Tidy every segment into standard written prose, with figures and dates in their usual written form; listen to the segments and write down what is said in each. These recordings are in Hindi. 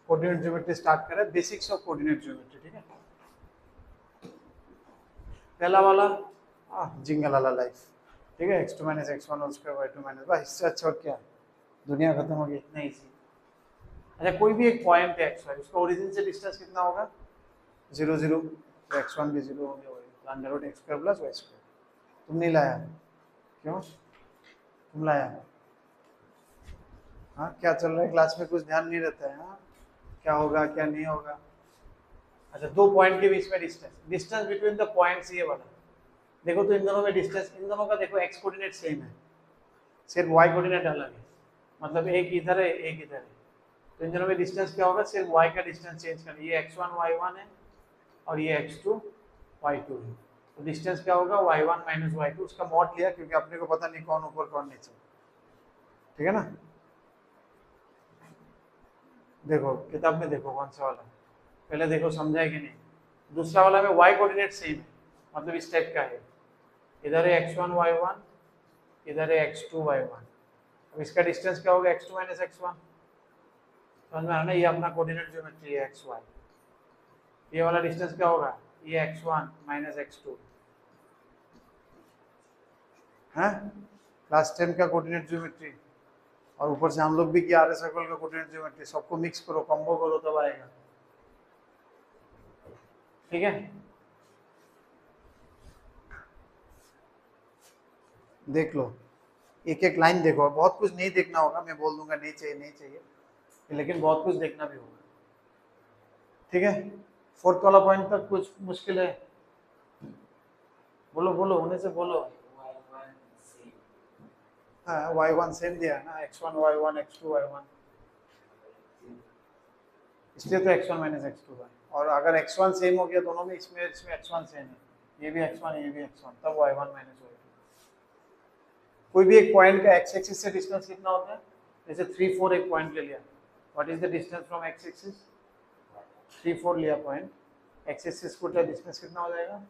कोऑर्डिनेट ज्योमेट्री स्टार्ट करें, बेसिक्स ऑफ कोऑर्डिनेट ज्योमेट्री, ठीक है। पहला वाला जिंगल वाला लाइफ, ठीक है, x2 minus x1 whole square y2 minus, बस इससे अच्छा और क्या है? दुनिया खत्म हो गई, इतना इजी। अच्छा कोई भी एक पॉइंट है x y, उसका ओरिजिन से डिस्टेंस कितना होगा? 0 0, तो x1 भी 0 हो गया, वही under root x square plus y square. तुम नहीं लाया? क्यों तुम लाया? हाँ क्या चल रहा है क्लास में, कुछ ध्यान नहीं रहता है? हाँ क्या होगा क्या नहीं होगा। अच्छा दो पॉइंट के बीच में distance, distance between the points ये वाला, देखो तो इन दोनों में डिस्टेंस, इन दोनों का देखो x कोऑर्डिनेट सेम है, सिर्फ y कोऑर्डिनेट अलग है, मतलब एक इधर है एक इधर है, तो इन दोनों में डिस्टेंस क्या होगा? सिर्फ y का डिस्टेंस चेंज करना, ये x1 y1 है और ये x2 y2 है, तो डिस्टेंस क्या होगा? y1 माइनस y2, उसका मॉड लिया क्योंकि अपने को पता नहीं कौन ऊपर कौन नीचे, ठीक है ना। देखो किताब में देखो कौन सा वाला, पहले देखो समझा है कि नहीं। दूसरा वाला में y कोऑर्डिनेट सेम है, मतलब इस टाइप का है, इधर है x1 y1, इधर है x2 y1, अब इसका डिस्टेंस क्या होगा? x2 माइनस x1, समझ में आ रहा ना, ये अपना कोऑर्डिनेट ज्योमेट्री है xy, ये वाला डिस्टेंस क्या होगा? ये x1 माइनस x2 है, क्लास 10 का कोऑर्डिनेट ज्योमेट्री, और ऊपर से हम लोग भी किया आर सर्कल का कोऑर्डिनेट ज्योमेट्री, सबको मिक्स करो, कॉम्बो करो तब आएगा, ठीक है। देख लो एक एक लाइन देखो, बहुत कुछ नहीं देखना होगा, मैं बोल दूंगा नहीं चाहिए नहीं चाहिए, लेकिन बहुत कुछ देखना भी होगा, ठीक है। फोर्थ वाला पॉइंट तक कुछ मुश्किल है? बोलो बोलो, होने से बोलो। हाँ y1 सेम दिया है ना, x1 y1 x2 y1, इसलिए तो x1 माइनस x2 है, और अगर x1 सेम हो गया दोनों में, इसमें x1 सेम है, ये भी x1 ये भी x1, तब y1 माइनस y2। कोई भी एक पॉइंट का x एक्सिस से डिस्टेंस कितना होता है? जैसे 3 4 एक पॉइंट ले लिया, what is the distance from x axis? 3 4 लिया पॉइंट, x एक्सिस को डिस्टेंस कितना हो जाएगा?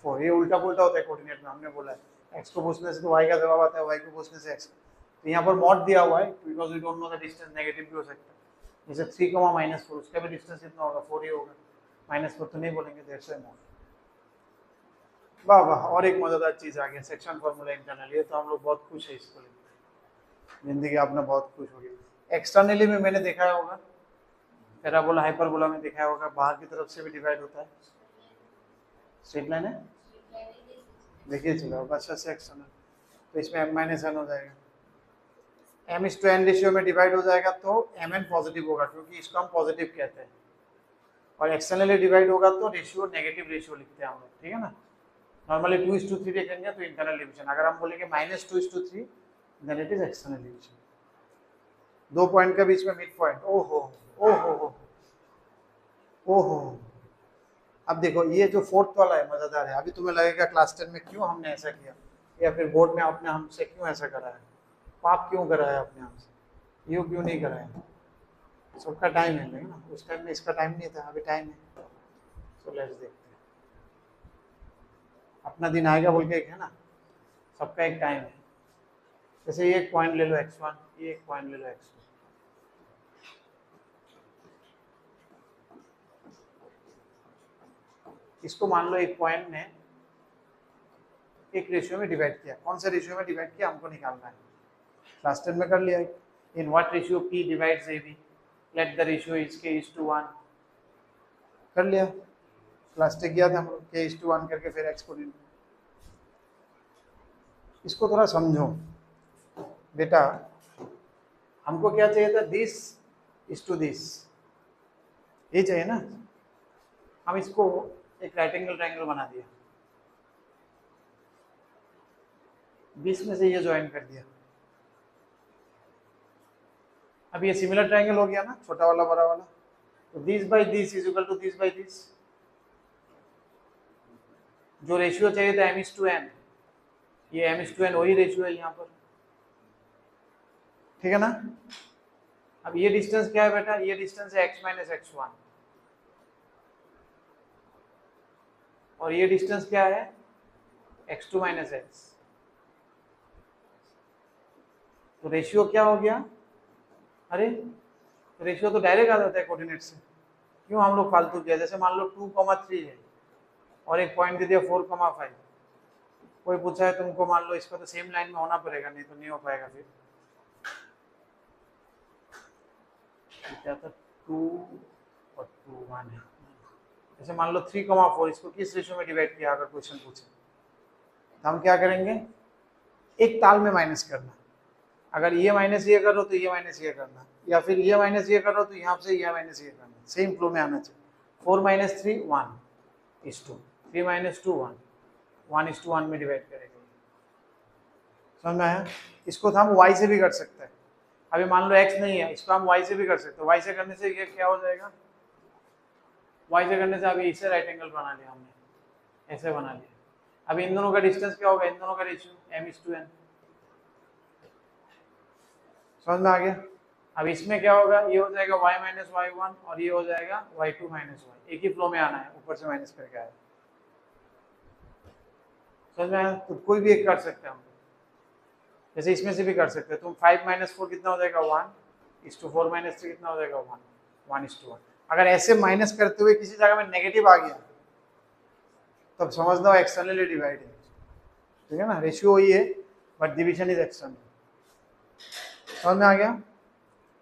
4। ये उल्टा पुल्टा होता है कोऑर्डिनेट में, हमने बोला है x को पूछने से तो y का जवाब आता है, y को पूछने से x, तो यहाँ पर मॉड दिया हुआ है because we don't know the distance, negative भी हो सकता है, जैसे 3 माइनस 4, उसका भी डिस्टेंस कितना होगा? 4 ही होगा, माइनस 4 तो नहीं बोलेंगे, दैट्स व्हाई मॉड। वाह वाह, और एक मजेदार चीज आ गया, सेक्शन फॉर्मूला इंटरनल, ये तो हम लोग बहुत खुश है इसको लेकर, जिंदगी आपने बहुत खुश होगी। एक्सटर्नली में मैंने देखा होगा, पैराबोला हाइपरबोला में देखा होगा, बाहर की तरफ से भी डिवाइड होता है, स्ट्रेट लाइन है, देखिए चलो बस से एक्सटर्नल, तो इसमें m माइनस n हो जाएगा, m/n रेशियो में डिवाइड हो जाएगा तो mn पॉजिटिव होगा क्योंकि इसको हम पॉजिटिव कहते हैं, और एक्सटर्नली डिवाइड होगा तो रेशियो नेगेटिव रेशियो लिखते हैं हम लोग, ठीक है ना। नॉर्मली 2:3 देखेंगे तो इंटरनल डिवीजन, अगर हम बोलेंगे -2:3 then it is external division. दो पॉइंट के बीच में मिड पॉइंट, ओहो ओहो ओहो। अब देखो ये जो फोर्थ वाला है मजेदार है, अभी तुम्हें लगेगा क्लास 10 में क्यों हमने ऐसा किया, या फिर बोर्ड में आपने हमसे क्यों ऐसा कराया, पाप क्यों कराया अपने हमसे, यूँ क्यों नहीं कराया, सबका टाइम है लेकिन ना, उस टाइम में इसका टाइम नहीं था, अभी टाइम है, तो लेट्स देखते हैं, अपना दिन आएगा बोल के एक है ना, सबका एक टाइम है। जैसे ये एक पॉइंट ले लो x1, ये एक पॉइंट ले लो x2, इसको मान लो एक पॉइंट ने एक रेशियो में डिवाइड किया, कौन सा रेशियो में डिवाइड किया हमको निकालना है, क्लास 10 में कर लिया, in what ratio p divides ab, let the ratio is k:1, कर लिया, क्लास 10 किया था हम लोग, k:1 करके फिर x को, इसको थोड़ा समझो बेटा, हमको क्या चाहिए था? दिस इज टू दिस, ये चाहिए ना, हम इसको एक राइट एंगल ट्रायंगल बना दिया, बीच में से ये ज्वाइन कर दिया, अब ये सिमिलर ट्रायंगल हो गया ना, छोटा वाला बड़ा वाला, तो this by this is equal to this by this, जो रेशियो चाहिए था m/n, ये m/n वही रेशियो है यहाँ पर, ठीक है ना। अब ये डिस्टेंस क्या है बेटा? ये डिस्टेंस है x माइनस x1, और ये डिस्टेंस क्या है? x2 माइनस x, तो रेशियो क्या हो गया? अरे रेशियो तो डायरेक्ट आ जाता है कोऑर्डिनेट से, क्यों हम लोग फालतू किया? जैसे मान लो 2,3 है और एक पॉइंट दे दिया 4,5, कोई पूछा है तुमको, मान लो इसका तो सेम लाइन में होना पड़ेगा, नहीं तो नहीं हो पाएगा। फिर क्या था, 2 और 2 1 है। जैसे मान लो 3,4, इसको किस रेशियो में डिवाइड किया अगर क्वेश्चन पूछे, तो हम क्या करेंगे, एक ताल में माइनस करना। अगर ये माइनस ये करो तो ये माइनस ये करना, या फिर ये माइनस ये करो तो यहाँ से ये माइनस ये करना, सेम फ्लो में आना चाहिए। 4 - 3 1 is 2, 3 - 2 1, 1:1 में डिवाइड करेंगे। समझ में आया? इसको तो हम y से भी कर सकते हैं। अभी मान लो x नहीं है, इसको हम y से भी कर सकते हैं। y से करने से ये क्या हो जाएगा, y से करने से अभी इसे राइट एंगल बना लिया हमने, ऐसे बना लिया। अभी इन दोनों का डिस्टेंस क्या होगा, इन दोनों का रेशियो m/n। समझ में आ गया? अब इसमें क्या होगा, ये हो जाएगा y - y1 और ये हो जाएगा y2 - y। एक ही फ्लो में आना है, ऊपर से माइनस करके आया। समझ में आया? तो कोई भी एक कर सकते हैं हम, जैसे इसमें से भी कर सकते हैं। तुम 5 - 4 कितना हो जाएगा 1:4 - 3 कितना हो जाएगा 1, 1:1। अगर ऐसे माइनस करते हुए किसी जगह में नेगेटिव आ गया तब समझना एक्सटर्नली डिवाइड है, ठीक है ना? रेशियो वही है बट डिवीजन इज एक्सटर्नल। समझ में आ गया?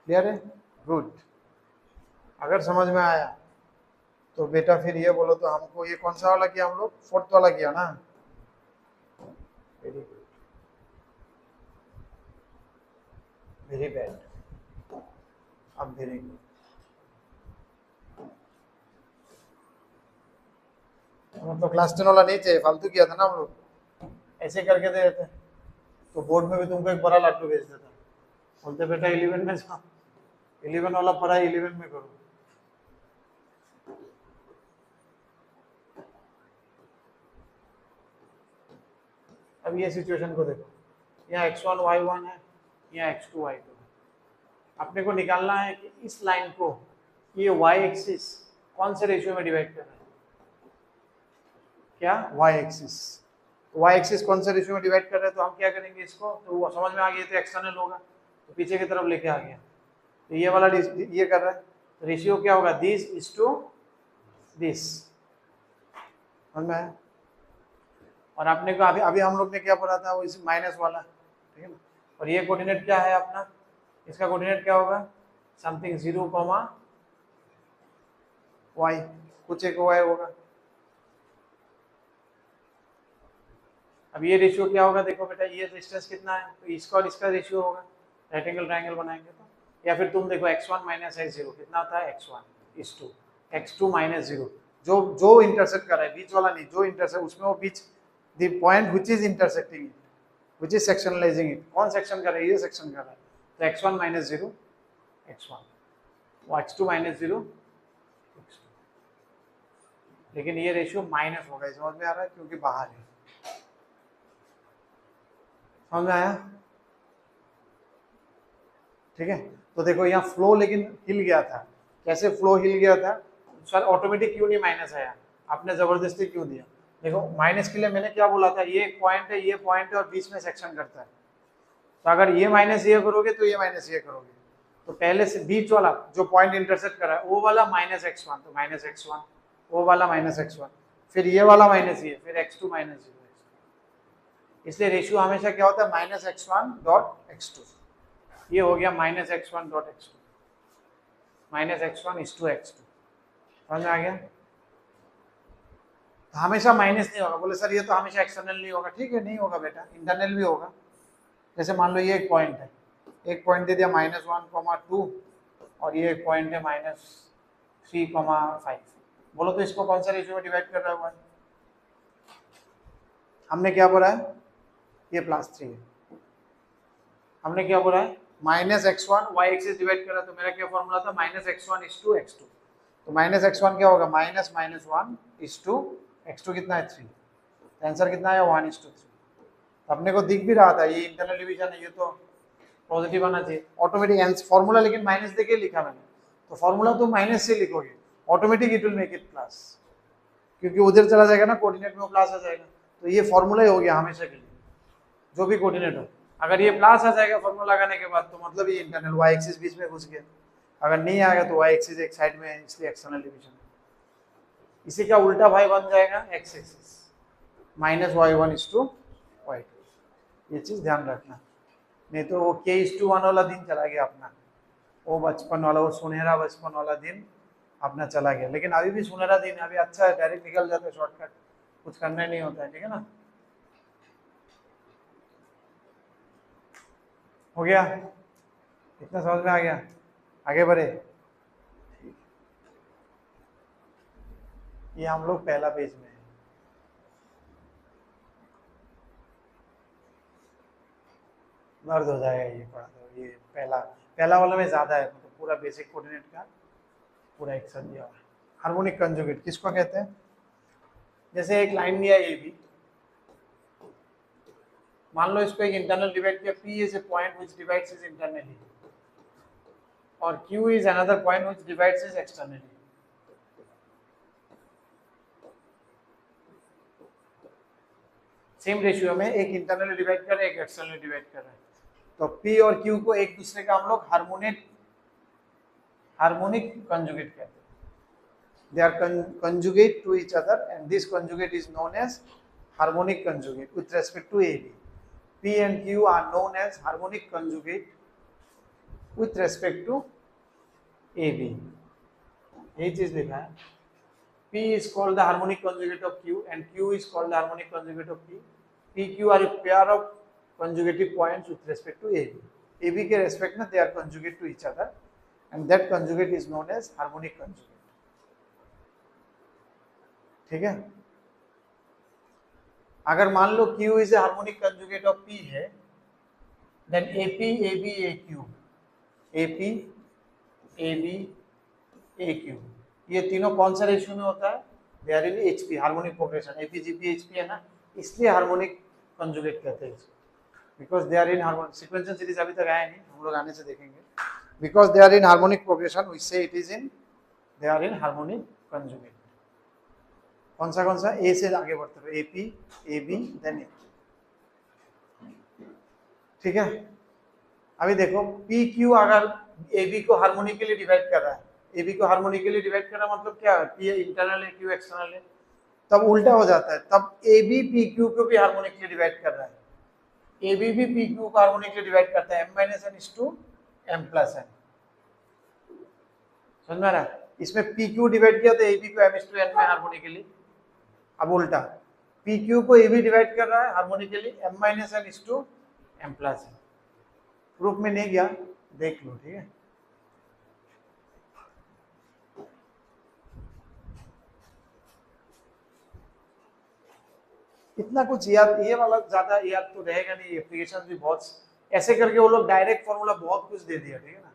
क्लियर है? गुड। अगर समझ में आया तो बेटा फिर ये बोलो तो हमको, ये कौन सा वाला किया हम लोग, 4th वाला किया ना? वेरी गुड, वेरी बैड, अब वेरी गुड। मतलब क्लास 10 वाला नहीं चाहिए, फालतू किया था ना हम लोग, ऐसे करके दे देते तो बोर्ड में भी तुमको एक बड़ा लड्डू भेज देता, बोलते बेटा 11 में जाओ, 11 वाला पढ़ाई 11 में करो। अब ये सिचुएशन को देखो, यहाँ x1 y1 है, यहाँ x2 y2 है। अपने को निकालना है कि इस लाइन को ये y एक्सिस कौन से रेशियो में डिवाइड कर रहा है, क्या y एक्सिस। तो y एक्सिस कौन से रेशियो में डिवाइड कर रहा है, तो हम क्या करेंगे इसको, तो वो समझ में आ गया, तो एक्सटर्नल होगा तो पीछे की तरफ लेके आ गया, तो ये वाला ये कर रहा है, तो रेशियो क्या होगा, दिस इज टू दिस। समझ में आया? और आपने को अभी हम लोग ने क्या पढ़ा था, वो इस माइनस वाला, ठीक है ना? और ये कोऑर्डिनेट क्या है अपना, इसका कोऑर्डिनेट क्या होगा, समथिंग 0, y, कुछ एक y होगा। अब ये रेशियो क्या होगा, देखो बेटा ये डिस्टेंस कितना है, तो इसका और इसका रेशियो होगा, राइट एंगल ट्रायंगल बनाएंगे तो। या फिर तुम देखो x1 - x0 कितना होता है, x1 is 2, x2 - 0, जो इंटरसेक्ट कर रहा है, बीच वाला नहीं, जो इंटरसेक्ट, उसमें वो बीच, the point which is intersecting it, which is sectionalizing it, कौन सेक्शन कर रहा है, ये सेक्शन कर रहा है, तो x1 - 0 x1, वो x2 - 0 x2। लेकिन ये रेशियो माइनस होगा, समझ में आ रहा है, क्योंकि बाहर है। समझ में आया? ठीक है, तो देखो यहाँ फ्लो लेकिन हिल गया था, कैसे फ्लो हिल गया था सर, ऑटोमेटिक क्यों नहीं माइनस आया, आपने जबरदस्ती क्यों दिया। देखो माइनस के लिए मैंने क्या बोला था, ये एक पॉइंट है, ये पॉइंट है और बीच में सेक्शन करता है, तो अगर ये माइनस ये करोगे तो ये माइनस ये करोगे, तो पहले से बीच वाला जो पॉइंट इंटरसेक्ट कर रहा है वो वाला -x1, तो -x1, वो वाला -x1, फिर ये वाला माइनस ये, फिर x2 - 0। इसलिए रेशियो हमेशा क्या होता है, -x1.x2, ये हो गया -x1.x2, -x1 is to x2। समझ में आ गया? तो हमेशा माइनस नहीं होगा, बोले सर ये तो हमेशा एक्सटर्नल नहीं होगा, ठीक है नहीं होगा बेटा, इंटरनल भी होगा। जैसे मान लो ये एक पॉइंट है, एक पॉइंट दे दिया -1, 2 और ये एक पॉइंट है -3, 5, बोलो तो इसको कौन सा रेशियो में डिवाइड कर रहा है, हमने क्या बोला है, ये +3 है, हमने क्या बोला है, -x1 y एक्सिस डिवाइड करा, तो मेरा क्या फॉर्मूला था, -x1 is to x2, तो -x1 क्या होगा, -1 is to x2 कितना है 3, तो आंसर कितना है 1:3। तो अपने को दिख भी रहा था ये इंटरनल डिवीजन है, ये तो पॉजिटिव आना चाहिए ऑटोमेटिक आंसर, फॉर्मूला लेकिन माइनस देके लिखा मैंने, तो फॉर्मूला तो माइनस से लिखोगे automatic it will make it plus, क्योंकि उधर चला जाएगा ना कोऑर्डिनेट में, वो प्लस आ जाएगा, तो ये फॉर्मूला ही हो गया हमेशा के लिए, जो भी कोऑर्डिनेट हो, अगर ये प्लस आ जाएगा फॉर्मूला लगाने के बाद, तो मतलब ये इंटरनल y एक्सिस बीच में घुस गया, अगर नहीं आएगा तो y एक्सिस एक साइड में है, इसलिए एक्सटर्नल डिवीजन। इसी का उल्टा भाई बन जाएगा x एक्सिस माइनस y1:y2। ये चीज ध्यान रखना, नहीं तो वो k:1 वाला दिन चला गया अपना, वो बचपन वाला, वो सुनहरा बचपन वाला दिन अपना चला गया। लेकिन अभी भी सुनहरा दिन, अभी अच्छा है, डायरेक्ट निकल जाता है शॉर्टकट, कुछ करना नहीं होता है, ठीक है ना। हो गया, इतना समझ में आ गया, आगे बढ़े। ये हम लोग पहला पेज में है। दर्द हो जाएगा ये पढ़ा तो, ये पहला वाला में ज्यादा है, मतलब पूरा बेसिक कोऑर्डिनेट का पूरा एक साथ दिया हुआ है। हार्मोनिक कंजुगेट किसको कहते हैं? जैसे एक लाइन दिया ए बी, मान लो इसको एक इंटरनल डिवाइड किया, P is a point which divides is internally और Q is another point which divides is externally. Same ratio में एक इंटरनली डिवाइड कर रहा है, एक एक्सटर्नली डिवाइड कर रहा है, तो P और Q को एक दूसरे का हम लोग हार्मोनिक कंजुगेट कहते हैं। They are conjugate to each other and this conjugate is known as harmonic conjugate with respect to AB. P and Q are known as harmonic conjugate with respect to AB. यही चीज लिखा है, P is called the harmonic conjugate of Q and Q is called the harmonic conjugate of P. PQ are a pair of conjugative points with respect to AB. AB के respect में they are conjugate to each other and that conjugate is known as harmonic conjugate. ठीक है। अगर मान लो Q is a harmonic conjugate of P है, then AP AB AQ, AP AB AQ, ये तीनों कौन सा रेशियो में होता है? They are in HP, harmonic progression. AP GP HP है ना, इसलिए हार्मोनिक कंजुगेट कहते हैं इसको, because they are in harmonic. Sequential series अभी तक आया नहीं, हम लोग आने से देखेंगे। Because they are in harmonic progression we say it is in, they are in harmonic conjugate. कौन सा ए से आगे बढ़ते रहो, AP AB देन AP, ठीक है। अभी देखो PQ अगर AB को हार्मोनिकली डिवाइड कर रहा है, AB को हार्मोनिकली डिवाइड कर रहा मतलब क्या है? P इंटरनल है, Q एक्सटर्नल है, तब उल्टा हो जाता है, तब AB PQ को भी हार्मोनिकली डिवाइड कर रहा है, AB भी PQ को हार्मोनिकली डिवाइड करता है, m-n m+n। समझ में आ रहा है? इसमें PQ डिवाइड किया तो AB को m/n में हार्मोनिकली, अब उल्टा PQ को AB डिवाइड कर रहा है हार्मोनिकली m-n m+n। प्रूफ में नहीं गया, देख लो, ठीक है। इतना कुछ याद, ये वाला ज्यादा याद तो रहेगा नहीं, एप्लीकेशन भी बहुत ऐसे करके वो लोग डायरेक्ट फॉर्मूला बहुत कुछ दे दिया, ठीक है ना,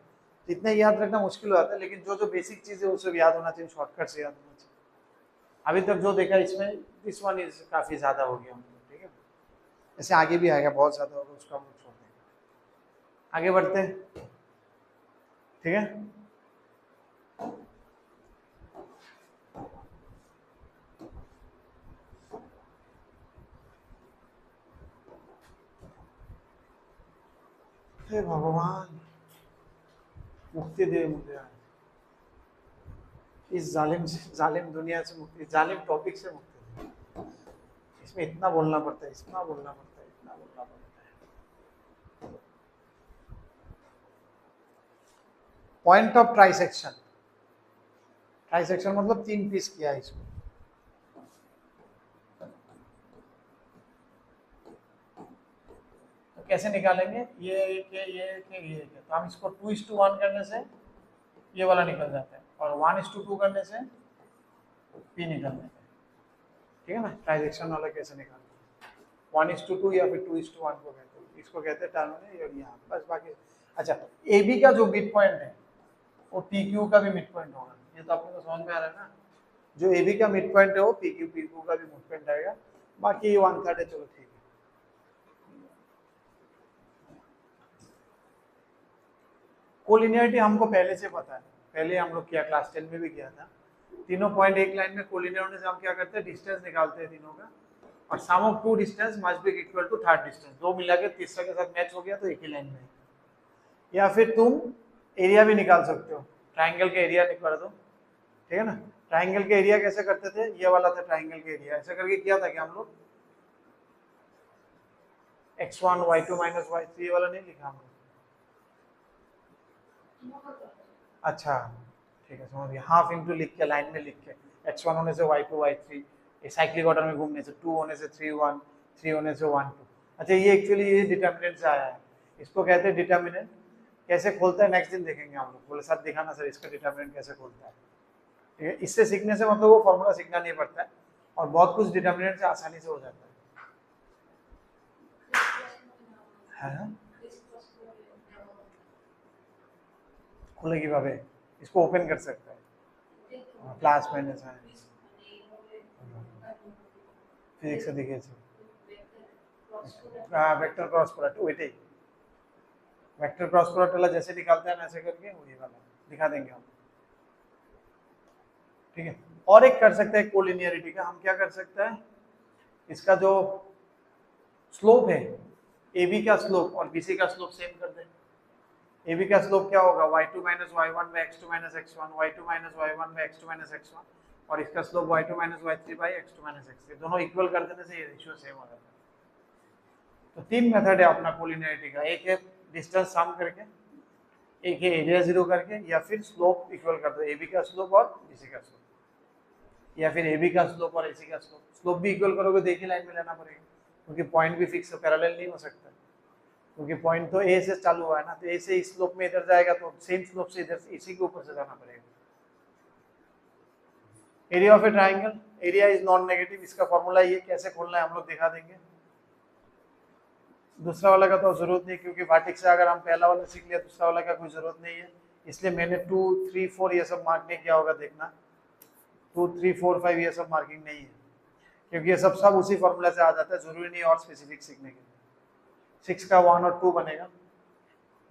इतना याद रखना मुश्किल हो जाता है। लेकिन जो जो बेसिक चीज है वो सब याद होना चाहिए, शॉर्टकट से याद होना चाहिए। अभी तक जो देखा इसमें दिस वन इज काफी ज्यादा हो गया, ठीक है। ऐसे आगे भी आएगा, बहुत ज्यादा होगा, उसका हम छोड़ देंगे। आगे बढ़ते हैं, ठीक है। हे भगवान, मुक्ति दे मुझे इस जालिम दुनिया से मुक्ति, जालिम टॉपिक से मुक्ति दे। इसमें इतना बोलना पड़ता है, इतना बोलना पड़ता है, इतना बोलना पड़ता है। पॉइंट ऑफ ट्राइसेक्शन, ट्राइसेक्शन मतलब 3 पीस किया है इसको। तो कैसे निकालेंगे? ये एक है, ये एक है, ये एक है, तो हम इसको 2:1 करने से ये वाला निकल जाता है और 1:2 करने से P निकल जाता है, ठीक है ना। ट्राइसेक्शन वाला कैसे निकालते हैं? 1:2 या फिर 2:1 को कहते हैं, इसको कहते हैं टर्मिनल और यहाँ बस। बाकी अच्छा, AB का जो मिड पॉइंट है वो PQ का भी मिड पॉइंट होगा, ये तो आपको समझ में आ रहा है ना। जो AB का मिड पॉइंट है वो PQ का भी मिड पॉइंट आएगा, बाकी 1/3 है, चलो ठीक है। कोलिनियरिटी हमको पहले से पता है, पहले हम लोग किया, क्लास 10 में भी किया था। तीनों पॉइंट एक लाइन में कोलिनियर होने से हम क्या करते हैं? डिस्टेंस निकालते हैं तीनों का, और sum of 2 distance must be equal to third distance. 2 मिला के तीसरा के साथ मैच हो गया तो एक ही लाइन में। या फिर तुम एरिया भी निकाल सकते हो, ट्राइंगल के एरिया निकाल दो, ठीक है ना। ट्राइंगल के एरिया कैसे करते थे, ये वाला था ट्राइंगल के एरिया, ऐसे करके किया था क्या हम लोग, x1 y2 माइनस y3 वाला नहीं लिखा हम लोग। अच्छा ठीक है, समझ गया। हाफ इंटू लिख के लाइन में लिख के, x1 होने से y2 y3, साइक्लिक ऑर्डर में घूमने से 2 होने से 3 1, 3 होने से 1 2। अच्छा ये एक्चुअली ये डिटर्मिनेंट से आया है, इसको कहते हैं डिटर्मिनेंट। कैसे खोलता है नेक्स्ट दिन देखेंगे हम लोग। बोले सर दिखाना सर इसका डिटर्मिनेंट कैसे खोलता है। ठीक है, इससे सीखने से मतलब वो फॉर्मूला सीखना नहीं पड़ता है, और बहुत कुछ डिटर्मिनेंट से आसानी से हो जाता है। खुलेगी भावे, इसको ओपन कर सकता है क्लास माइनस है फिजिक्स से देखिए वेक्टर क्रॉस प्रोडक्ट वही वेक्टर क्रॉस प्रोडक्ट वाला जैसे निकालते हैं ऐसे करके वही वाला दिखा देंगे हम, ठीक है। और एक कर सकते हैं कोलिनियरिटी का, हम क्या कर सकते हैं, इसका जो स्लोप है AB का स्लोप और BC का स्लोप सेम कर दें। AB का स्लोप क्या होगा, y2 माइनस y1 में x2 minus x1, y2 minus y1 में x2 माइनस x1, और इसका slope y2 minus y3 by x2 minus x3। दोनों इक्वल कर देने से ये रेशियो सेम हो जाता है। तो तीन मेथड है अपना कोलिनियरिटी का, एक है डिस्टेंस सम करके, एक है एरिया जीरो करके, या फिर स्लोप इक्वल कर दो, AB का स्लोप और BC का स्लोप, या फिर AB का स्लोप और AC का स्लोप। स्लोप भी इक्वल करोगे तो एक ही लाइन में लेना पड़ेगा, क्योंकि पॉइंट भी फिक्स पैरेलल नहीं हो सकता, क्योंकि पॉइंट तो A से चालू हुआ है ना, तो A से इस स्लोप में इधर जाएगा तो सेम स्लोप से इधर इसी के ऊपर से जाना पड़ेगा। Area of A triangle, area is non negative, इसका फॉर्मूला ये कैसे खोलना है हम लोग दिखा देंगे। दूसरा वाला का तो जरूरत नहीं, क्योंकि वाटिक से अगर हम पहला वाला सीख लिया दूसरा वाला का कोई जरूरत नहीं है, इसलिए मैंने 2 3 4 ये सब मार्क नहीं किया होगा, देखना 2 3 4 5 ये सब मार्किंग नहीं है, क्योंकि ये सब उसी फॉर्मूला से आ जाता है, जरूरी नहीं और स्पेसिफिक सीखने के लिए। 6 का 1 और 2 बनेगा,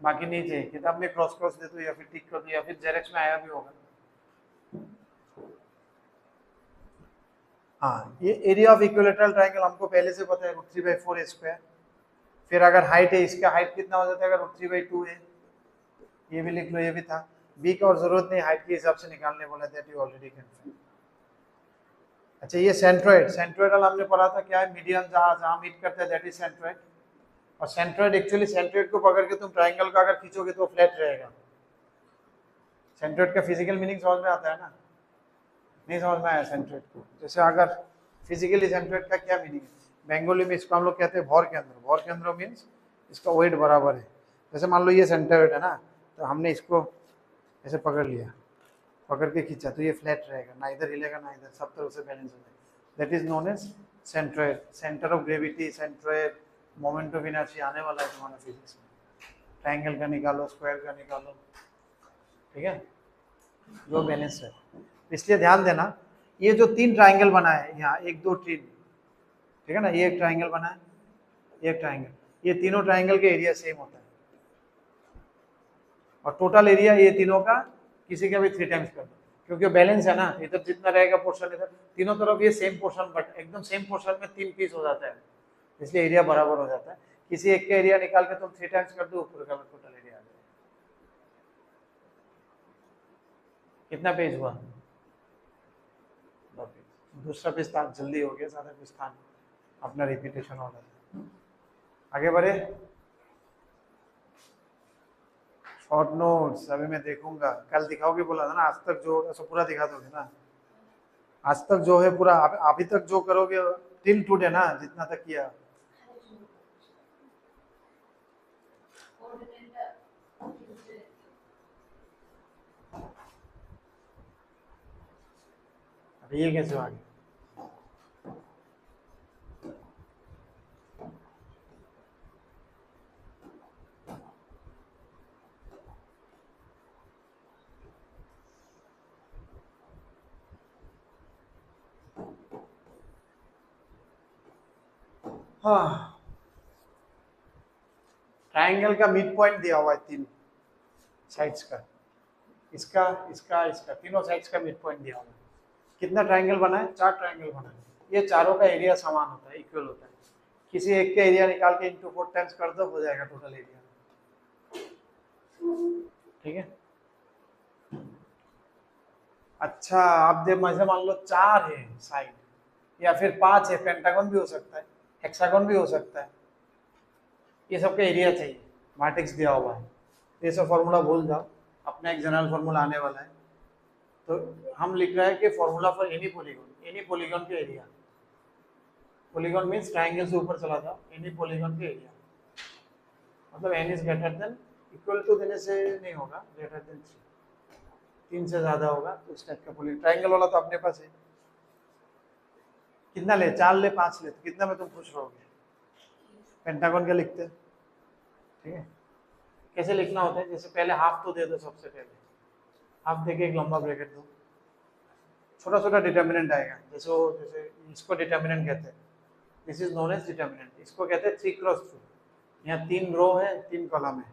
बाकी नहीं चाहिए। किताब में क्रॉस क्रॉस दे दो या फिर टिक कर दो, या फिर जेरेक्स में आया भी होगा। हाँ, ये एरिया ऑफ इक्विलेटरल ट्राइंगल हमको पहले से पता है, √3/4 फिर अगर हाइट है, इसका हाइट कितना हो जाता है, अगर √3/2 है, ये भी लिख लो, ये भी था। बी का और जरूरत नहीं, हाइट के हिसाब से निकालने बोला, दैट यू ऑलरेडी कैन। अच्छा ये सेंट्रोइड, सेंट्रोइड वाला हमने पढ़ा था, क्या है, मीडियन जहाँ मीट करता है दैट इज सेंट्रोइड। और सेंट्रोइड एक्चुअली सेंट्रोइड को पकड़ के तुम ट्राइंगल का अगर खींचोगे तो फ्लैट रहेगा। सेंट्रोइड का फिजिकल मीनिंग समझ में आता है ना, नहीं समझ में आया सेंट्रोइड को। जैसे अगर फिजिकली सेंट्रोइड का क्या मीनिंग है, बंगाली में इसको हम लोग कहते हैं भौर केंद्र। भौर केंद्र मीन्स इसका वेट बराबर है। जैसे मान लो ये सेंट्रोइड है ना, तो हमने इसको ऐसे पकड़ लिया, पकड़ के खींचा तो ये फ्लैट रहेगा, ना इधर हिलेगा ना इधर, सब तरफ से बैलेंस हो जाएगा। That is known as centroid. Centre of gravity, centroid, moment of inertia आने वाला है तुम्हारा फिजिक्स में। ट्राइंगल का निकालो, स्क्वायर का निकालो, ठीक है, जो बैलेंस है। इसलिए ध्यान देना, ये जो 3 ट्राइंगल बना है यहाँ 1 2 3, ठीक है ना, ये एक ट्राइंगल बना है, एक ट्राइंगल, ये तीनों ट्राइंगल के एरिया सेम होता है, और टोटल एरिया ये तीनों का किसी का भी 3 टाइम्स कर दो, क्योंकि बैलेंस है ना, इधर जितना रहेगा पोर्शन इधर, तीनों तरफ ये सेम पोर्शन, बट एकदम सेम पोर्शन में 3 पीस हो जाता है, इसलिए एरिया बराबर हो जाता है। किसी एक का एरिया निकाल के तुम 3 टाइम्स कर दो, पूरे का टोटल एरिया आ जाएगा। कितना पेज हुआ, दूसरा पेज था, जल्दी हो गया, ज्यादा पेज था, अपना रिपीटेशन हो रहा है। आगे बढ़े, शॉर्ट नोट्स अभी मैं देखूंगा, कल दिखाओगे बोला था ना, आज तक जो ऐसा पूरा दिखा दोगे ना, आज तक जो है पूरा, अभी तक जो करोगे टिल टुडे ना, जितना तक किया। अभी ये कैसे आगे, हाँ, ट्राइंगल का मिड पॉइंट दिया हुआ है 3 साइड्स का, इसका इसका इसका, तीनों साइड्स का मिड पॉइंट दिया हुआ है। कितना ट्राइंगल बना है, 4 ट्राइंगल बना है, ये चारों का एरिया समान होता है, इक्वल होता है। किसी एक का एरिया निकाल के इंटू 4 टाइम्स कर दो, हो जाएगा टोटल एरिया, ठीक है। अच्छा आप जब मुझे मान लो 4 है साइड या फिर 5 है, पेंटागन भी हो सकता है, हेक्सागन भी हो सकता है, ये सबका एरिया चाहिए, वर्टेक्स दिया हुआ है। ये सब फॉर्मूला भूल जाओ, अपना एक जनरल फॉर्मूला आने वाला है। तो हम लिख रहे हैं कि फॉर्मूला फॉर एनी पॉलीगॉन के एरिया, पॉलीगॉन मींस ट्रायंगल से ऊपर चला जाओ, एनी पॉलीगॉन के एरिया, मतलब n is greater than, equal to देने से नहीं होगा, ग्रेटर देन 3 से ज्यादा होगा तो उस टाइप का पॉलीगॉन। ट्रायंगल वाला तो अपने पास है, कितना ले, 4 ले 5 ले, तो कितना में तुम खुश रहोगे? पेंटागन क्या लिखते हैं, ठीक है। कैसे लिखना होता है, जैसे पहले हाफ तो दे दो, सबसे पहले हाफ देके एक लंबा ब्रैकेट दो, छोटा छोटा डिटर्मिनेंट आएगा, जैसे इसको डिटर्मिनेंट कहते हैं, this is known as determinant, इसको कहते हैं 3x2, यहाँ 3 रो है 3 कॉलम है,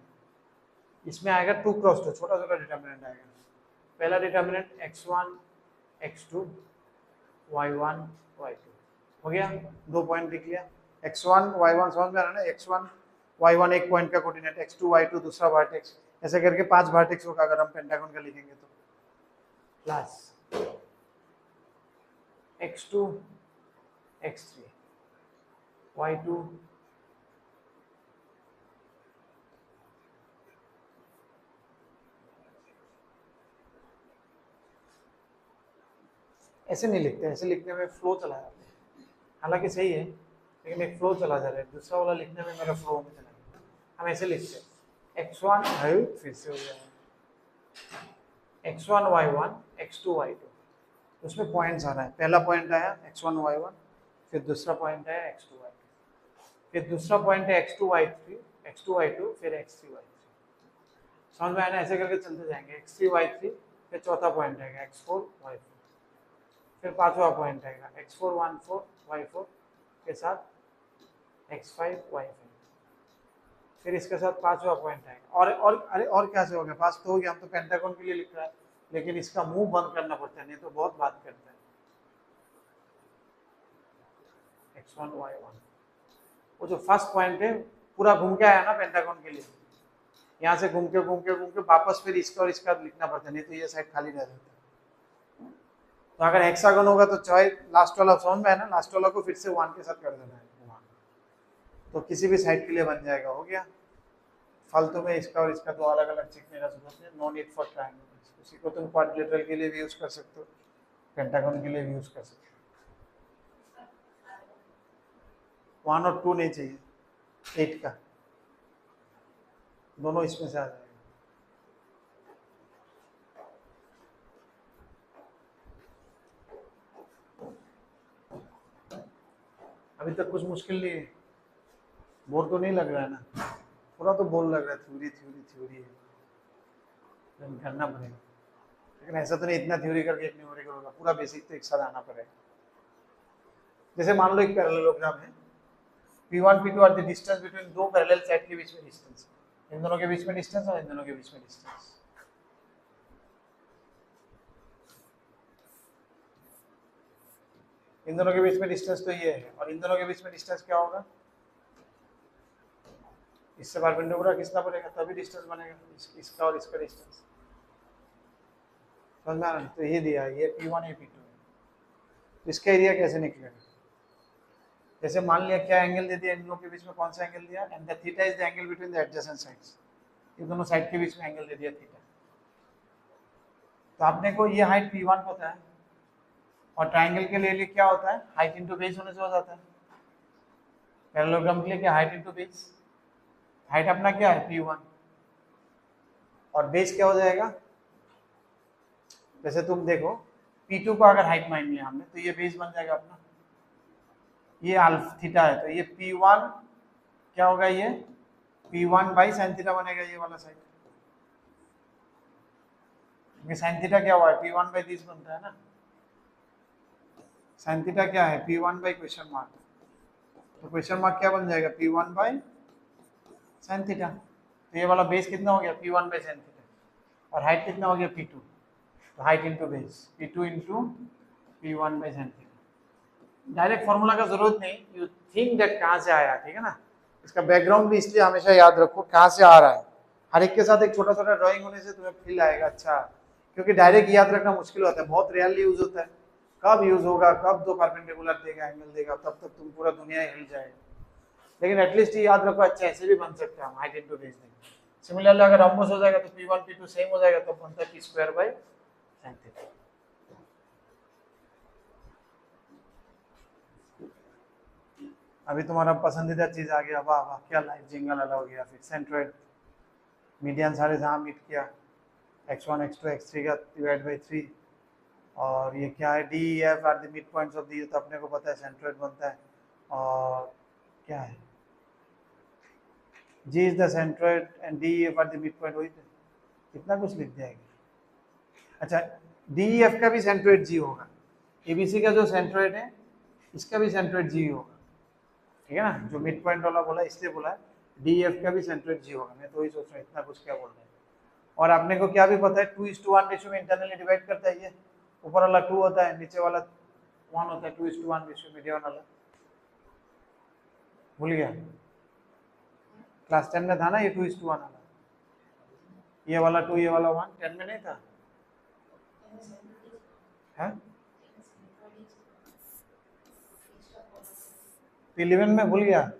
इसमें आएगा 2x2, छोटा छोटा डिटर्मिनेंट आएगा। पहला determinant x1 x2 y1 y2 हो गया, 2 पॉइंट लिख लिया, x1 y1 समझ में आ रहा है ना, x1 y1 एक पॉइंट का कोऑर्डिनेट, x2 y2 दूसरा वर्टेक्स, ऐसे करके 5 वर्टेक्स होगा अगर हम पेंटागन का लिखेंगे तो, प्लस x2 x3 y2 ऐसे नहीं लिखते, ऐसे लिखने में फ्लो चला जाता है, हालांकि सही है लेकिन एक फ्लो चला जा रहा है, दूसरा वाला लिखने में मेरा फ्लो में चला गया। हम ऐसे लिखते हैं x1 है, फिर से हो गया x1 y1 x2 y2, उसमें पॉइंट्स आ रहा है, पहला पॉइंट आया x1 y1, फिर दूसरा पॉइंट आया x2 y2, फिर दूसरा पॉइंट है x2 y2, फिर x3 y3, समझ में आया ना, ऐसे करके चलते जाएंगे, x3 y3, फिर चौथा पॉइंट आएगा x4 y4, फिर पांचवा पॉइंट आएगा x4 1 4 y4 के साथ x5 y5, फिर इसके साथ पांचवा पॉइंट आएगा, और क्या से हो गया, पास तो हो गया, हम तो पेंटागन के लिए लिख रहा है, लेकिन इसका मुंह बंद करना पड़ता है, नहीं तो बहुत बात करता है। x1 y1, वो जो फर्स्ट पॉइंट है पूरा घूम के आया ना पेंटागन के लिए, यहाँ से घूम के वापस फिर इसका और इसका लिखना पड़ता है, नहीं तो ये साइड खाली रह जाता है। तो अगर हेक्सागन होगा तो चाहे लास्ट वाला समझ में है ना, लास्ट वाला को फिर से 1 के साथ कर देना है, तो किसी भी साइड के लिए बन जाएगा, हो गया। फालतू में इसका और इसका तो अलग अलग सीखने का जरूरत है, नो नीड फॉर ट्रायंगल। उसी को तुम क्वाड्रिलेटरल के लिए भी यूज कर सकते हो, पेंटागन के लिए भी यूज कर सकते हो। 1 और 2 नहीं चाहिए, 8 का, दोनों इसमें से आ जाएगा। अभी तक कुछ मुश्किल नहीं है, बोर तो नहीं लग रहा है ना, थोड़ा तो बोर लग रहा है, थ्योरी है, लेकिन करना पड़ेगा, लेकिन ऐसा तो नहीं इतना थ्योरी करके एक न्यूमेरिकल होगा, पूरा बेसिक तो एक साथ आना पड़ेगा। जैसे मान लो एक पैरेललोग्राम है, P1 P2 are the distance between दो पैरेलल सेट के बीच में डिस्टेंस, इन दोनों के बीच में डिस्टेंस और इन दोनों के बीच में डिस्टेंस। इन दोनों के बीच में डिस्टेंस तो ये है, और इन दोनों के बीच में डिस्टेंस क्या होगा, इससे परपेंडिकुलर खींचना पड़ेगा तभी डिस्टेंस बनेगा, इसका और इसका डिस्टेंस, समझ में आ रहा है। तो ये दिया, ये P1 ये P2 है, तो इसका एरिया कैसे निकलेगा, जैसे मान लिया क्या एंगल दे दिया इन दोनों के बीच में, कौन सा एंगल दिया, and the theta is the angle between the adjacent sides, ये दोनों साइड के बीच में एंगल दे दिया थीटा। तो आपने को ये हाइट P1 होता है, और ट्रायंगल के लिए क्या होता है, हाइट इनटू बेस होने से हो जाता है। पैरेललोग्राम के लिए क्या, हाइट इनटू बेस, हाइट अपना क्या है P1, और बेस क्या हो जाएगा, जैसे तुम देखो P2 को अगर हाइट मान लिया हमने तो ये बेस बन जाएगा अपना, ये अल्फा थीटा है, तो ये P1 क्या होगा, ये P1 बाई साइन थीटा बनेगा, ये वाला साइड, क्योंकि साइन थीटा क्या हुआ है, P1 बाई 30 बनता है ना, साइन थीटा क्या है, P1 बाई क्वेश्चन मार्क, तो क्वेश्चन मार्क क्या बन जाएगा, P1 बाई साइन थीटा, तो ये वाला बेस कितना हो गया, P1 बाई साइन थीटा, और हाइट कितना हो गया P2, तो height into base P2 into P1 by sine theta. Direct formula का जरूरत नहीं, यू थिंक दैट कहाँ से आया, ठीक है ना, इसका बैकग्राउंड भी इसलिए हमेशा याद रखो कहाँ से आ रहा है, हर एक के साथ एक छोटा छोटा ड्राइंग होने से तुम्हें फील आएगा, अच्छा क्योंकि डायरेक्ट याद रखना मुश्किल होता है, बहुत रेयरली यूज होता है। कब यूज होगा, कब दो परपेंडिकुलर देगा, एंगल देगा, तब तक तुम पूरा दुनिया हिल जाएगा। लेकिन एटलीस्ट ये याद रखो, अच्छा ऐसे भी बन सकता है हाइट इनटू बेस देंगे। सिमिलरली अगर रम्बस हो जाएगा तो P1 P2 सेम हो जाएगा, तो बनता है P² sin थीटा। अभी तुम्हारा पसंदीदा चीज आ गया, वाह वाह क्या लाइफ जिंगल अलग हो गया। फिर सेंट्रोइड मीडियन सारे जहाँ मीट किया, x1 x2 x3 का डिवाइड बाई 3, और ये क्या है, D F R the mid points of the, तो अपने को पता है सेंट्रोइड बनता है। और क्या है, G is the centroid and D F R the mid point, वही तो कितना कुछ लिख जाएगा। अच्छा डी एफ का भी सेंट्रोइड G होगा, एबीसी का जो सेंट्रोइड है इसका भी सेंट्रोइड G होगा, ठीक है ना। जो मिड पॉइंट वाला बोला इसलिए बोला डी एफ का भी सेंट्रोइड G होगा। मैं तो वही सोच रहा हूँ इतना कुछ क्या बोल रहे हैं। और आपने को क्या भी पता है 2:1 रेशियो में इंटरनली डिवाइड करता है, ये ऊपर वाला 2 होता है, नीचे वाला 1 होता है, 2:1 रेशियो मीडियन वाला। भूल गया, क्लास 10 में था ना ये 2:1 वाला, ये वाला 2 ये वाला 1, 10 में नहीं था है? 11 में भूल गया,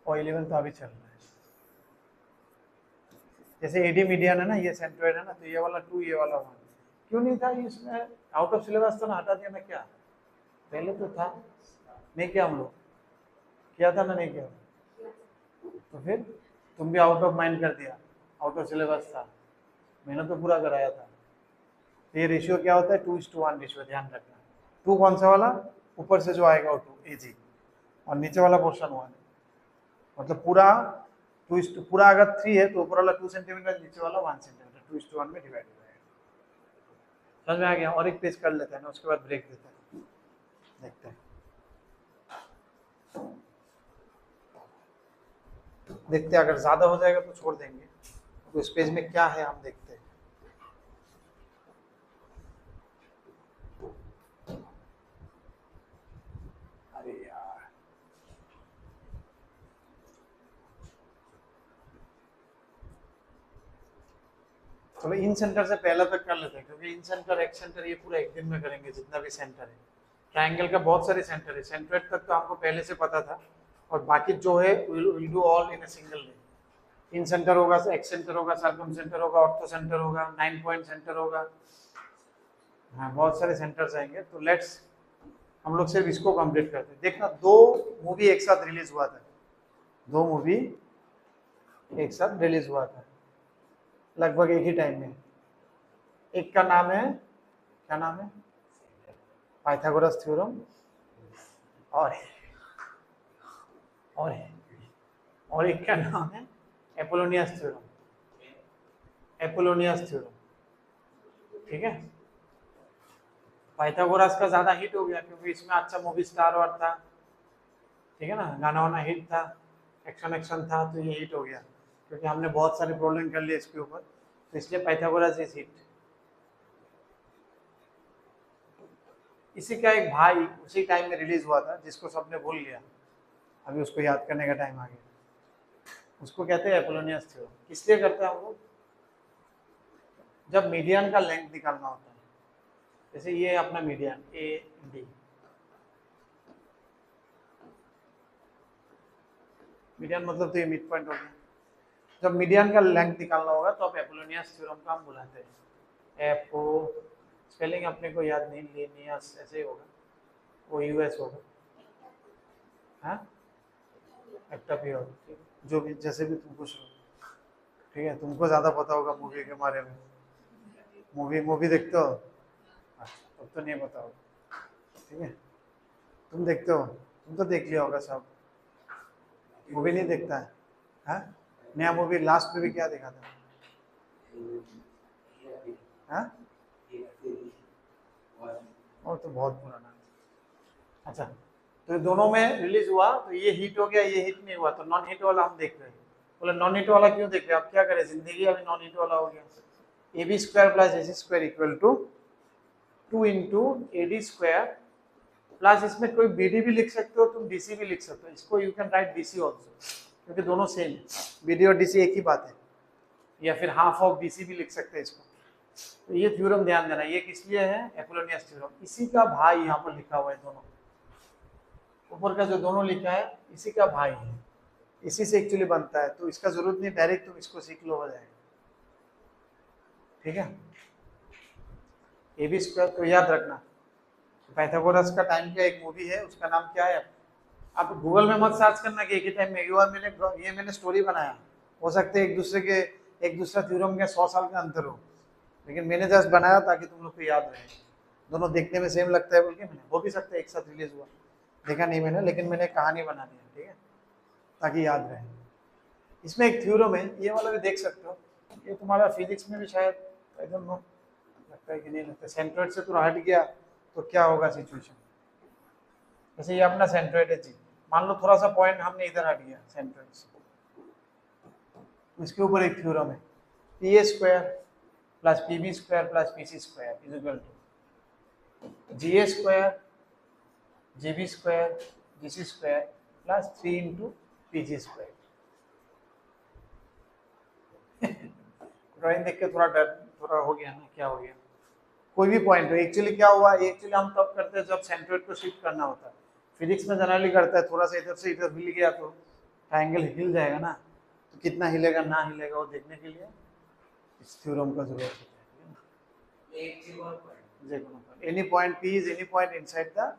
और 11 तो अभी चल रहा है। जैसे एडी मीडियन है ना, ये सेंट्रोइड है ना, तो ये वाला 2 ये वाला 1 क्यों नहीं था इसमें, आउट ऑफ सिलेबस तो ना हटा दिया ना, क्या पहले तो था, नहीं किया हम लोग, किया था ना, नहीं किया, तो फिर तुम भी आउट ऑफ माइंड कर दिया, आउट ऑफ सिलेबस था, मैंने तो पूरा कराया था। ये रेशियो क्या होता है, 2:1 रेशियो, ध्यान रखना। 2 कौन सा वाला, ऊपर से जो आएगा वो 2 AG, और नीचे वाला पोर्शन 1, मतलब पूरा पूरा अगर 3 है तो ऊपर वाला 2 सेंटीमीटर, नीचे वाला 1 सेंटीमीटर, 2:1 में डिवाइड हो जाएगा। समझ में आ गया। और एक पेज कर लेते हैं ना, उसके बाद ब्रेक देते हैं, देखते हैं अगर ज्यादा हो जाएगा तो छोड़ देंगे, तो इस पेज में क्या है हम देखते हैं। अरे यार चलो इन सेंटर से पहला तक कर लेते हैं, क्योंकि इन सेंटर एक्स सेंटर ये पूरा एक दिन में करेंगे, जितना भी सेंटर है। ट्रायंगल का बहुत सारे सेंटर है, सेंट्रोइड तक तो हमको पहले से पता था, और बाकी जो है will do all in a single day. In centre होगा, एक्स सेंटर होगा, सर्कम सेंटर होगा, ऑर्थो सेंटर होगा, 9 पॉइंट सेंटर होगा, हाँ बहुत सारे सेंटर्स आएंगे। तो लेट्स हम लोग सिर्फ इसको कंप्लीट करते हैं। देखना 2 मूवी एक साथ रिलीज हुआ था, 2 मूवी एक साथ रिलीज हुआ था लगभग एक ही टाइम में। एक का नाम है, क्या नाम है, पाइथागोरस थ्योरम, और एक का नाम है एपोलोनियस थ्योरम, ठीक है। पाइथागोरस का ज्यादा हिट हो गया क्योंकि इसमें अच्छा मूवी स्टार और था, ठीक है ना, गाना वाना हिट था, एक्शन था, तो ये हिट हो गया क्योंकि हमने बहुत सारे प्रॉब्लम कर लिए इसके ऊपर, तो इसलिए पाइथागोरस इज हिट। इसी का एक भाई उसी टाइम में रिलीज हुआ था जिसको सबने भूल लिया, अभी उसको याद करने का टाइम आ गया। उसको कहते हैं एपोलोनियस थ्योरम। इसलिए करते हैं हम लोग जब मीडियन का लेंथ निकालना होता है। जैसे ये अपना मीडियन ए डी, मीडियन मतलब तो ये मिड पॉइंट हो गया। जब मीडियन का लेंथ निकालना होगा तो आप एपोलोनियस थ्योरम का हम बुलाते हैं। एपो स्पेलिंग अपने को याद नहीं, लेनियस ऐसे ही होगा, वो यूएस होगा, हाँ एक्टापी होगा, जो भी जैसे भी तुम कुछ, ठीक है। तुमको ज़्यादा पता होगा मूवी के बारे में, मूवी देखते हो, अच्छा तब तो नहीं पता होगा, ठीक है। तुम देखते हो, तुम तो देख लिया होगा सब, मूवी नहीं देखता है, हाँ नया मूवी लास्ट में भी क्या देखा था, हाँ और तो बहुत पुराना है। अच्छा तो दोनों में रिलीज हुआ, तो ये हिट हो गया, ये हिट नहीं हुआ, तो नॉन हिट वाला हम देख रहे हैं। बोले नॉन हिट वाला क्यों देख रहे हैं, आप क्या करें, जिंदगी अभी नॉन हिट वाला हो गया। AB² plus AC² equal to 2 into AD² plus, इसमें कोई BD भी लिख सकते हो तुम, DC भी लिख सकते हो, इसको you can write DC also, क्योंकि दोनों सेम है, BD और DC एक ही बात है। या फिर हाफ ऑफ BC भी लिख सकते हैं इसको, तो ये थ्योरम ध्यान देना, ये किस लिए है, एपोलोनियस थ्योरम। इसी का भाई यहाँ पर लिखा हुआ है, दोनों ऊपर का जो दोनों लिखा है इसी का भाई है, इसी से एक्चुअली बनता है। तो इसका जरूरत नहीं, डायरेक्ट तुम इसको सीख लो, हो जाएगा। ठीक है, ए बी स्क्वायर तो याद रखना। पाइथागोरस का टाइम का एक मूवी है, उसका नाम क्या है, आप गूगल में मत सर्च करना कि एक ही टाइम में मैंने स्टोरी बनाया, हो सकते है एक दूसरा थ्योरम के 100 साल का अंतर हो, लेकिन मैंने जस्ट बनाया ताकि तुम लोग को याद रहे। दोनों देखने में सेम लगता है बोल के मैंने, हो भी सकता है एक साथ रिलीज हुआ, देखा नहीं मैंने, लेकिन मैंने कहानी बना दी, ठीक है, ताकि याद रहे। इसमें एक थ्योरम है, ये वाला भी देख सकते हो, ये तुम्हारा फिजिक्स में भी शायद एकदम लगता है कि नहीं लगता, सेंट्रोइड से थोड़ा हट गया तो क्या होगा सिचुएशन। जैसे ये अपना सेंट्रोइड है जी, मान लो थोड़ा सा पॉइंट हमने इधर हट गया सेंट्रोइड से, इसके ऊपर एक थ्योरम है, P A square plus P B square plus P C square is equal to G A square G B square G C square plus 3 into P G square. Drawing देख के थोड़ा हो गया ना, क्या हो गया, कोई भी पॉइंट हो। एक्चुअली क्या हुआ, एक्चुअली हम तब करते हैं जब सेंट्रोइड को शिफ्ट करना होता है, फिजिक्स में जनरली करता है, थोड़ा सा इधर से इधर हिल गया तो ट्रायंगल हिल जाएगा ना, तो कितना हिलेगा ना हिलेगा वो देखने के लिए इस थ्योरम का जरूरत होता है। Any point P is any point inside the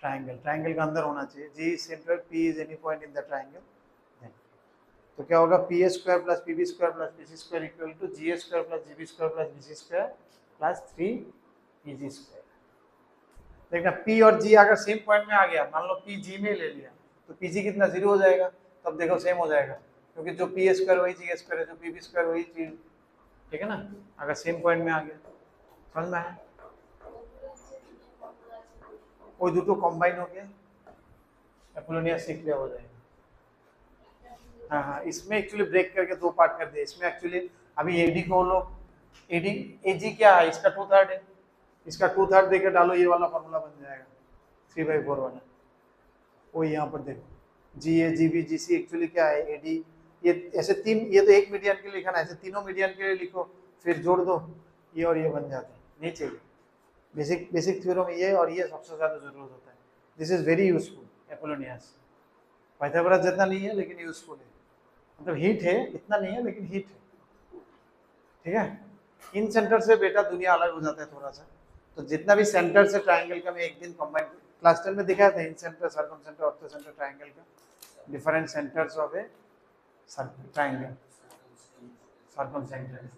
triangle, triangle का अंदर होना चाहिए, G is centroid, P is any point in the triangle. तो क्या होगा, P A square plus P B square plus P C square equal to G A square plus G B square plus B C square plus 3 P G square. देखना P और G अगर सेम पॉइंट में आ गया, मान लो P G में ले लिया, तो P G कितना 0 हो जाएगा, तब देखो सेम हो जाएगा, क्योंकि जो पी ए स्क्वायर वही जी ए स्क्वायर है, जो पी बी स्क्वायर वही चीज, ठीक है ना, अगर सेम पॉइंट में आ गया। समझ में आया, कोई दो कॉम्बाइन हो गया, एपोलोनियस सीख लिया, हो जाएगा। हाँ हाँ, इसमें एक्चुअली ब्रेक करके दो पार्ट कर दिया। इसमें एक्चुअली अभी एडी को लोग एडी एजी क्या है, इसका 2/3 है, इसका 2/3 देकर डालो, ये वाला फॉर्मूला बन जाएगा 3/4 वाला। वो यहाँ पर देखो जी ए जी बी जी सी एक्चुअली क्या है, एडी, ये ऐसे तीन, ये तो एक मीडियन के लिए लिखा ना, ऐसे तीनों मीडियन के लिए लिखो, फिर जोड़ दो, ये और ये बन जाते हैं। नहीं चाहिए, बेसिक थ्योरम ये, और ये सबसे ज्यादा जरूरत होता है। This is very useful Apollonius, Pythagoras जितना नहीं है लेकिन यूजफुल है, मतलब हीट है, इतना नहीं है लेकिन हीट है, ठीक है। इन सेंटर से बेटा दुनिया अलग हो जाता है थोड़ा सा, तो जितना भी सेंटर से ट्रायंगल का मैं एक दिन कंबाइन क्लास 10 में दिखाया था, incentre, circumcentre, orthocentre, triangle का different centres of a triangle, circum centre.